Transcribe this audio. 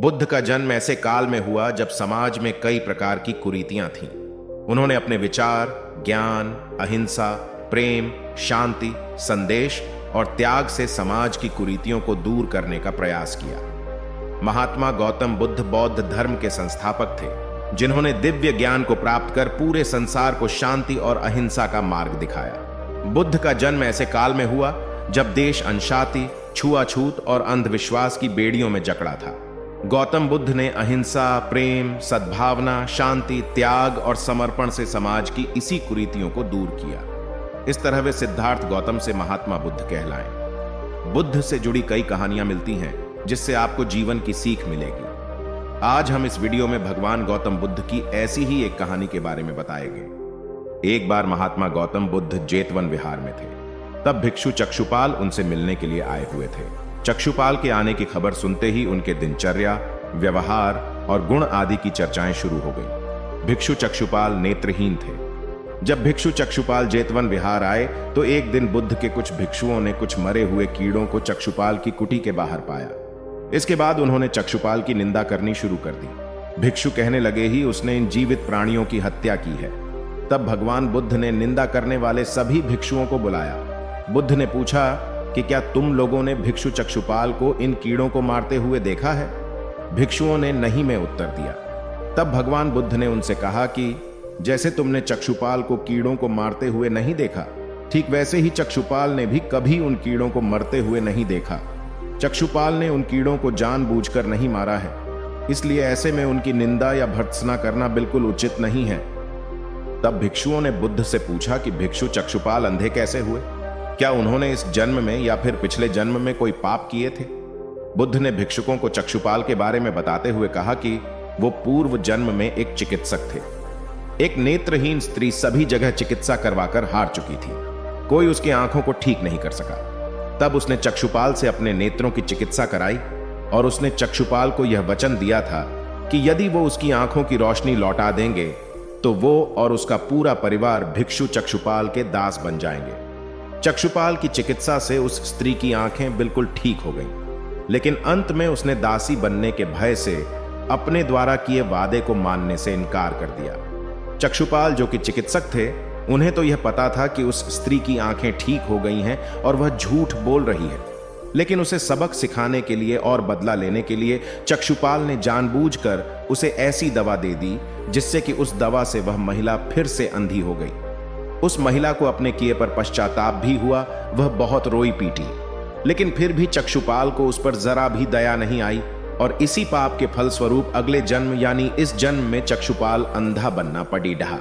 बुद्ध का जन्म ऐसे काल में हुआ जब समाज में कई प्रकार की कुरीतियां थीं। उन्होंने अपने विचार, ज्ञान, अहिंसा, प्रेम, शांति, संदेश और त्याग से समाज की कुरीतियों को दूर करने का प्रयास किया। महात्मा गौतम बुद्ध बौद्ध धर्म के संस्थापक थे, जिन्होंने दिव्य ज्ञान को प्राप्त कर पूरे संसार को शांति और अहिंसा का मार्ग दिखाया। बुद्ध का जन्म ऐसे काल में हुआ जब देश अनशांति, छुआछूत और अंधविश्वास की बेड़ियों में जकड़ा था। गौतम बुद्ध ने अहिंसा, प्रेम, सद्भावना, शांति, त्याग और समर्पण से समाज की इसी कुरीतियों को दूर किया। इस तरह वे सिद्धार्थ गौतम से महात्मा बुद्ध कहलाए। बुद्ध से जुड़ी कई कहानियां मिलती हैं जिससे आपको जीवन की सीख मिलेगी। आज हम इस वीडियो में भगवान गौतम बुद्ध की ऐसी ही एक कहानी के बारे में बताएंगे। एक बार महात्मा गौतम बुद्ध जेतवन विहार में थे। तब भिक्षु चक्षुपाल उनसे मिलने के लिए आए हुए थे। चक्षुपाल के आने की खबर सुनते ही उनके दिनचर्या, व्यवहार और गुण आदि की चर्चाएं शुरू हो गई। भिक्षु चक्षुपाल नेत्रहीन थे। जब भिक्षु चक्षुपाल जेतवन विहार आए तो एक दिन बुद्ध के कुछ भिक्षुओं ने कुछ मरे हुए कीड़ों को चक्षुपाल की कुटी के बाहर पाया। इसके बाद उन्होंने चक्षुपाल की निंदा करनी शुरू कर दी। भिक्षु कहने लगे ही उसने इन जीवित प्राणियों की हत्या की है। तब भगवान बुद्ध ने निंदा करने वाले सभी भिक्षुओं को बुलाया। बुद्ध ने पूछा कि क्या तुम लोगों ने भिक्षु चक्षुपाल को इन कीड़ों को मारते हुए देखा है? भिक्षुओं ने नहीं में उत्तर दिया। तब भगवान बुद्ध ने उनसे कहा कि जैसे तुमने चक्षुपाल को कीड़ों को मारते हुए नहीं देखा, ठीक वैसे ही चक्षुपाल ने भी कभी उन कीड़ों को मरते हुए नहीं देखा। चक्षुपाल ने उन कीड़ों को जानबूझकर नहीं मारा है, इसलिए ऐसे में उनकी निंदा या भर्त्सना करना बिल्कुल उचित नहीं है। तब भिक्षुओं ने बुद्ध से पूछा कि भिक्षु चक्षुपाल अंधे कैसे हुए? क्या उन्होंने इस जन्म में या फिर पिछले जन्म में कोई पाप किए थे? बुद्ध ने भिक्षुकों को चक्षुपाल के बारे में बताते हुए कहा कि वो पूर्व जन्म में एक चिकित्सक थे। एक नेत्रहीन स्त्री सभी जगह चिकित्सा करवाकर हार चुकी थी। कोई उसकी आंखों को ठीक नहीं कर सका। तब उसने चक्षुपाल से अपने नेत्रों की चिकित्सा कराई और उसने चक्षुपाल को यह वचन दिया था कि यदि वो उसकी आंखों की रोशनी लौटा देंगे तो वो और उसका पूरा परिवार भिक्षु चक्षुपाल के दास बन जाएंगे। चक्षुपाल की चिकित्सा से उस स्त्री की आंखें बिल्कुल ठीक हो गईं, लेकिन अंत में उसने दासी बनने के भय से अपने द्वारा किए वादे को मानने से इनकार कर दिया। चक्षुपाल जो कि चिकित्सक थे, उन्हें तो यह पता था कि उस स्त्री की आंखें ठीक हो गई हैं और वह झूठ बोल रही है, लेकिन उसे सबक सिखाने के लिए और बदला लेने के लिए चक्षुपाल ने जानबूझकर उसे ऐसी दवा दे दी जिससे कि उस दवा से वह महिला फिर से अंधी हो गई। उस महिला को अपने किए पर पश्चाताप भी हुआ। वह बहुत रोई पीटी, लेकिन फिर भी चक्षुपाल को उस पर जरा भी दया नहीं आई और इसी पाप के फलस्वरूप अगले जन्म यानी इस जन्म में चक्षुपाल अंधा बनना पड़ी रहा।